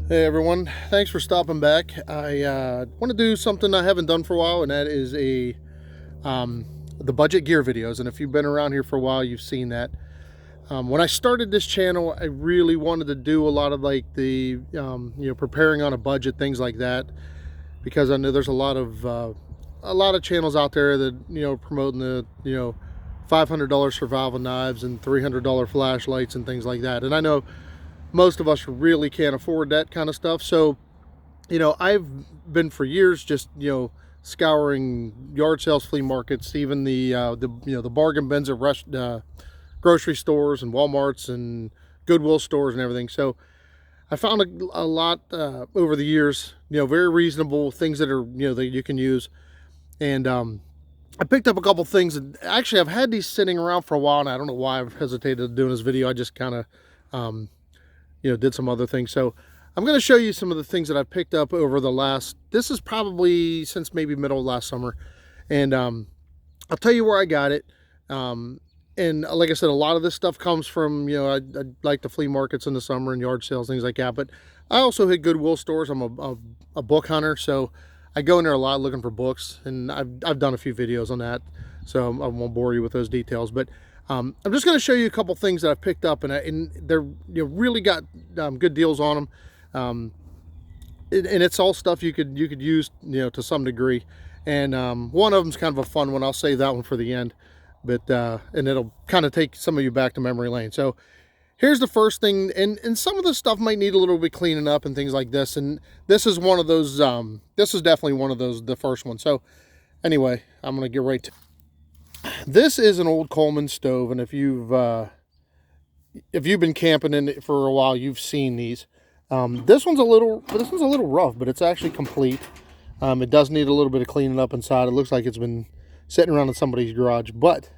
Hey everyone, thanks for stopping back. I want to do something I haven't done for a while, and that is um, the budget gear videos. And if you've been around here for a while, you've seen that. When I started this channel, I really wanted to do a lot of like the preparing on a budget, things like that, because I know there's a lot of channels out there that promoting the $500 survival knives and $300 flashlights and things like that. And I know most of us really can't afford that kind of stuff. So, I've been for years just, scouring yard sales, flea markets, even the bargain bins at grocery stores and Walmarts and Goodwill stores and everything. So I found a lot over the years, very reasonable things that are, that you can use. And I picked up a couple things. And actually, I've had these sitting around for a while, and I don't know why I've hesitated doing this video. I just kind of did some other things. So I'm going to show you some of the things that I picked up over the last, this is probably since maybe middle of last summer. And I'll tell you where I got it. And like I said, a lot of this stuff comes from, I like the flea markets in the summer and yard sales, things like that. But I also hit Goodwill stores. I'm a book hunter, so I go in there a lot looking for books. And I've done a few videos on that, so I won't bore you with those details. But I'm just going to show you a couple things that I've picked up, and they're really got good deals on them, and it's all stuff you could use to some degree. And one of them's kind of a fun one. I'll save that one for the end, but and it'll kind of take some of you back to memory lane. So here's the first thing, and some of the stuff might need a little bit cleaning up and things like this. And this is one of those. This is definitely one of those. The first one. So anyway, I'm going to get right to. This is an old Coleman stove, and if you've been camping in it for a while, you've seen these. This one's a little rough, but it's actually complete. It does need a little bit of cleaning up inside. It looks like it's been sitting around in somebody's garage, but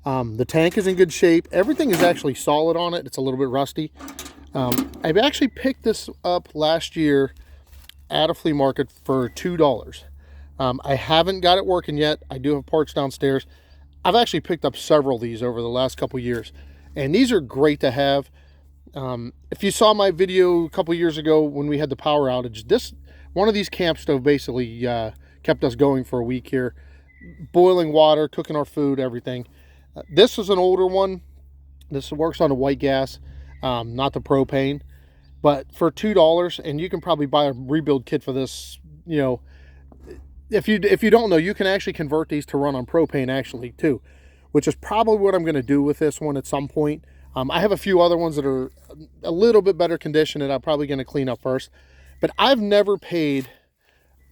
the tank is in good shape. Everything is actually solid on it. It's a little bit rusty. I've actually picked this up last year at a flea market for $2. I haven't got it working yet. I do have parts downstairs. I've actually picked up several of these over the last couple years, and these are great to have. If you saw my video a couple years ago when we had the power outage, one of these camp stove basically kept us going for a week here, boiling water, cooking our food, everything. This is an older one. This works on a white gas, not the propane, but for $2, and you can probably buy a rebuild kit for this. If you don't know, you can actually convert these to run on propane actually too, which is probably what I'm going to do with this one at some point. I have a few other ones that are a little bit better condition that I'm probably going to clean up first. But I've never paid,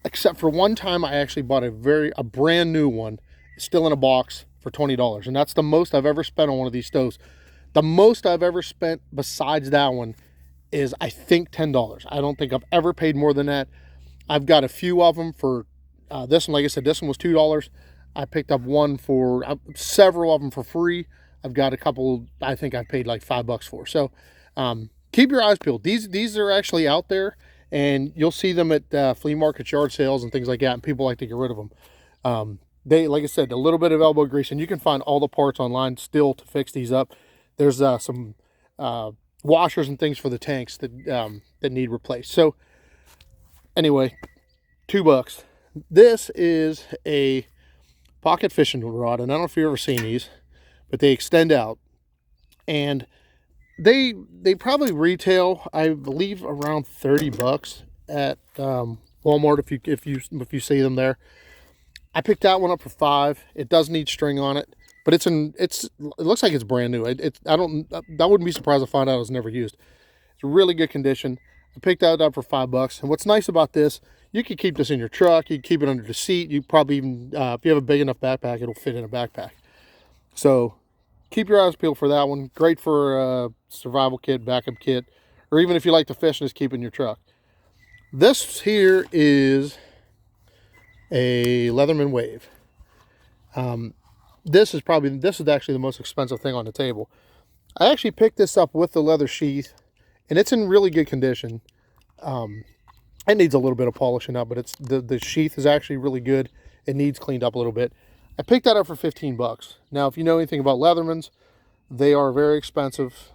except for one time I actually bought a brand new one, still in a box, for $20. And that's the most I've ever spent on one of these stoves. The most I've ever spent besides that one is, I think, $10. I don't think I've ever paid more than that. I've got a few of them for this one. Like I said, this one was $2. I picked up one for several of them for free. I've got a couple I think I paid like $5 for. So keep your eyes peeled. These are actually out there, and you'll see them at flea markets, yard sales, and things like that. And people like to get rid of them. They, like I said, a little bit of elbow grease, and you can find all the parts online still to fix these up. There's some washers and things for the tanks that need replaced. So anyway, $2. This is a pocket fishing rod, and I don't know if you've ever seen these, but they extend out, and they probably retail, I believe, around $30 at Walmart if you see them there. I picked that one up for $5. It does need string on it, but it looks like it's brand new. I wouldn't be surprised to find out it was never used. It's really good condition. I picked that up for $5. And what's nice about this, you can keep this in your truck. You can keep it under the seat. You probably even, if you have a big enough backpack, it'll fit in a backpack. So keep your eyes peeled for that one. Great for a survival kit, backup kit, or even if you like to fish and just keep it in your truck. This here is a Leatherman Wave. This is actually the most expensive thing on the table. I actually picked this up with the leather sheath, and it's in really good condition. It needs a little bit of polishing up, but the sheath is actually really good. It needs cleaned up a little bit. I picked that up for $15. Now, if you know anything about Leathermans, they are very expensive.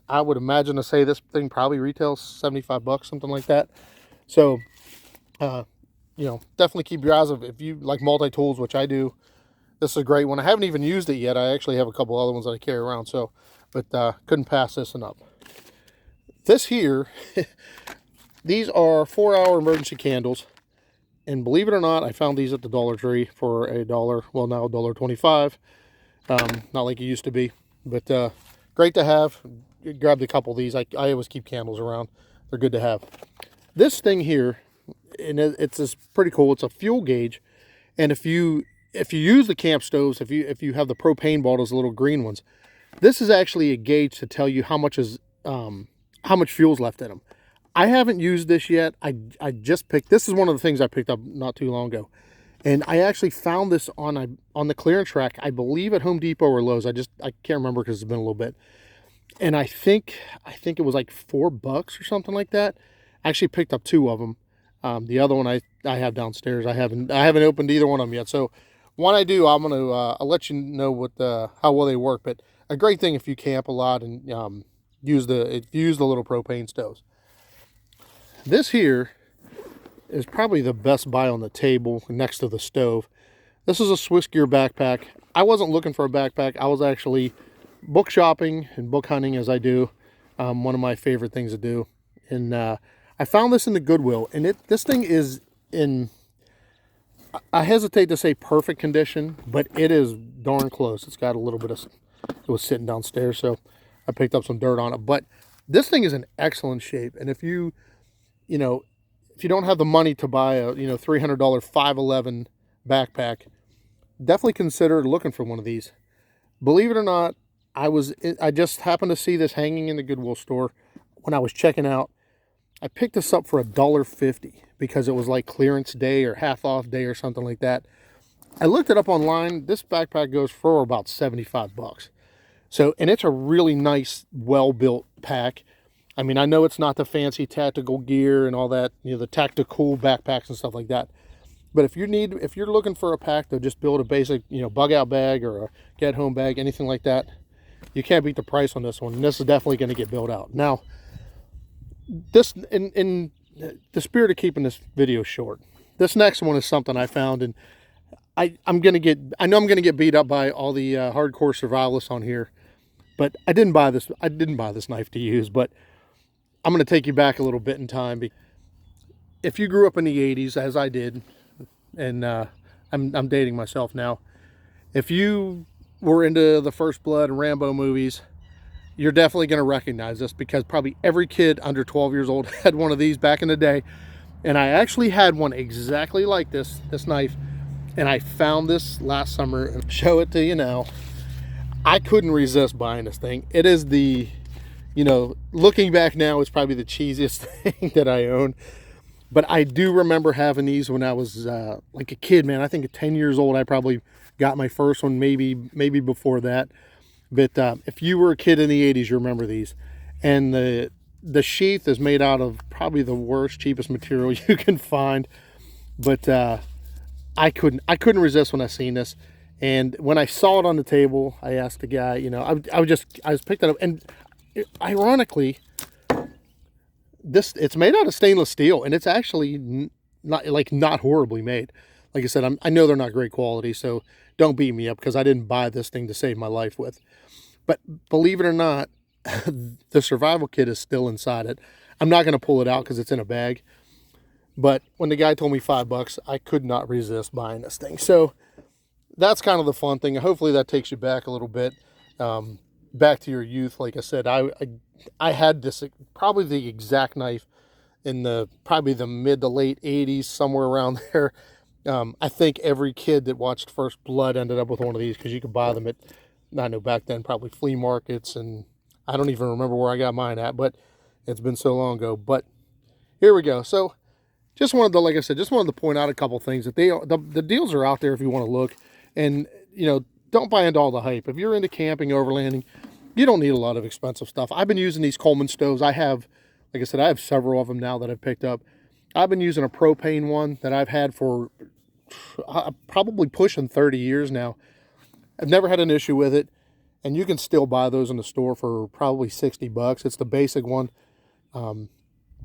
I would imagine to say this thing probably retails 75 bucks, something like that. So, you know, definitely keep your eyes on, if you like multi-tools, which I do. This is a great one. I haven't even used it yet. I actually have a couple other ones that I carry around. So, but couldn't pass this one up. This here, these are 4-hour emergency candles. And believe it or not, I found these at the Dollar Tree for $1. Well, now $1.25. Not like it used to be, but great to have. Grabbed a couple of these. I always keep candles around. They're good to have. This thing here, and it's pretty cool. It's a fuel gauge, and if you use the camp stoves, if you have the propane bottles, the little green ones, this is actually a gauge to tell you how much fuel's left in them. I haven't used this yet. I just picked. This is one of the things I picked up not too long ago. And I actually found this on the clearance rack, I believe at Home Depot or Lowe's. I can't remember because it's been a little bit. And I think it was like $4 or something like that. I actually picked up 2 of them. The other one I have downstairs. I haven't opened either one of them yet. So when I do, I'm gonna I'll let you know how well they work. But a great thing if you camp a lot and use the little propane stoves. This here is probably the best buy on the table next to the stove. This is a Swiss Gear backpack. I wasn't looking for a backpack. I was actually book shopping and book hunting, as I do. One of my favorite things to do. And I found this in the Goodwill, and this thing is in, I hesitate to say perfect condition, but it is darn close. It's got a little bit of, it was sitting downstairs, so I picked up some dirt on it. But this thing is in excellent shape. And if you don't have the money to buy a $300 511 backpack, definitely consider looking for one of these. Believe it or not, I just happened to see this hanging in the Goodwill store when I was checking out. I picked this up for $1.50 because it was like clearance day or half off day or something like that. I looked it up online. This backpack goes for about 75 bucks. So, and it's a really nice, well-built pack. I mean, I know it's not the fancy tactical gear and all that, the tactical backpacks and stuff like that. But if you're looking for a pack to just build a basic, bug out bag or a get home bag, anything like that, you can't beat the price on this one. And this is definitely going to get built out. Now, this, in the spirit of keeping this video short, this next one is something I found, and I know I'm going to get beat up by all the hardcore survivalists on here, but I didn't buy this knife to use, but I'm going to take you back a little bit in time. If you grew up in the 80s, as I did, and I'm dating myself now, if you were into the First Blood and Rambo movies, you're definitely going to recognize this because probably every kid under 12 years old had one of these back in the day. And I actually had one exactly like this knife, and I found this last summer and show it to you now. I couldn't resist buying this thing. It is looking back now, it's probably the cheesiest thing that I own. But I do remember having these when I was like a kid, man. I think at 10 years old, I probably got my first one, maybe before that. But if you were a kid in the 80s, you remember these. And the sheath is made out of probably the worst, cheapest material you can find. But I couldn't resist when I seen this. And when I saw it on the table, I asked the guy, I was picked it up. And ironically, it's made out of stainless steel, and it's actually not horribly made. Like I said, I know they're not great quality, so don't beat me up because I didn't buy this thing to save my life with. But believe it or not, the survival kit is still inside it. I'm not going to pull it out because it's in a bag. But when the guy told me $5, I could not resist buying this thing. So that's kind of the fun thing. Hopefully that takes you back a little bit, back to your youth. Like I said, I had this, probably the exact knife in probably the mid to late 80s, somewhere around there. I think every kid that watched First Blood ended up with one of these because you could buy them at, I know back then, probably flea markets, and I don't even remember where I got mine at, but it's been so long ago. But here we go. So just wanted to point out a couple things that the deals are out there if you want to look. And, don't buy into all the hype. If you're into camping, overlanding, you don't need a lot of expensive stuff. I've been using these Coleman stoves. I have several of them now that I've picked up. I've been using a propane one that I've had for probably pushing 30 years now. I've never had an issue with it. and you can still buy those in the store for probably 60 bucks. It's the basic one.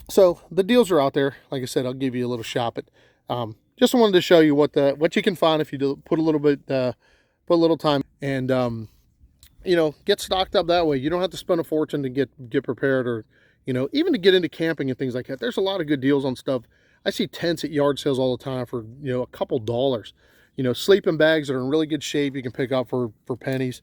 So the deals are out there. Like I said, I'll give you a little shop it. Just wanted to show you what you can find if you do put a little bit, put a little time, and you know, get stocked up that way. You don't have to spend a fortune to get prepared, or you know, even to get into camping and things like that. There's a lot of good deals on stuff. I see tents at yard sales all the time for, you know, a couple dollars. You know, sleeping bags that are in really good shape you can pick up for pennies.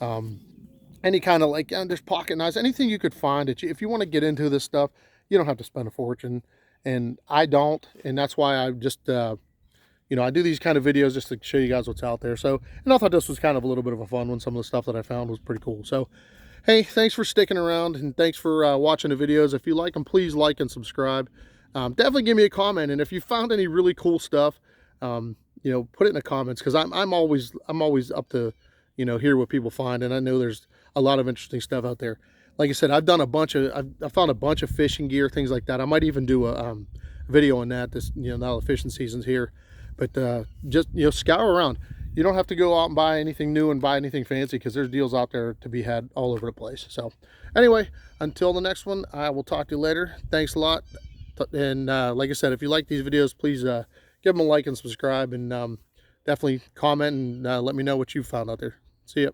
Any kind of, like, there's pocket knives, anything you could find that if you want to get into this stuff, you don't have to spend a fortune. And I don't, and that's why I just you know, I do these kind of videos just to show you guys what's out there. So, and I thought this was kind of a little bit of a fun one. Some of the stuff that I found was pretty cool. So hey, thanks for sticking around, and thanks for watching the videos. If you like them, please like and subscribe. Definitely give me a comment, and if you found any really cool stuff, you know, put it in the comments, because I'm always up to, you know, hear what people find, and I know there's a lot of interesting stuff out there. Like I said, I've found a bunch of fishing gear, things like that. I might even do a video on that. This, you know, now the fishing season's here, but just, you know, scour around. You don't have to go out and buy anything new and buy anything fancy, because there's deals out there to be had all over the place. So anyway, until the next one, I will talk to you later. Thanks a lot. And like I said, if you like these videos, please give them a like and subscribe, and definitely comment and let me know what you found out there. See ya.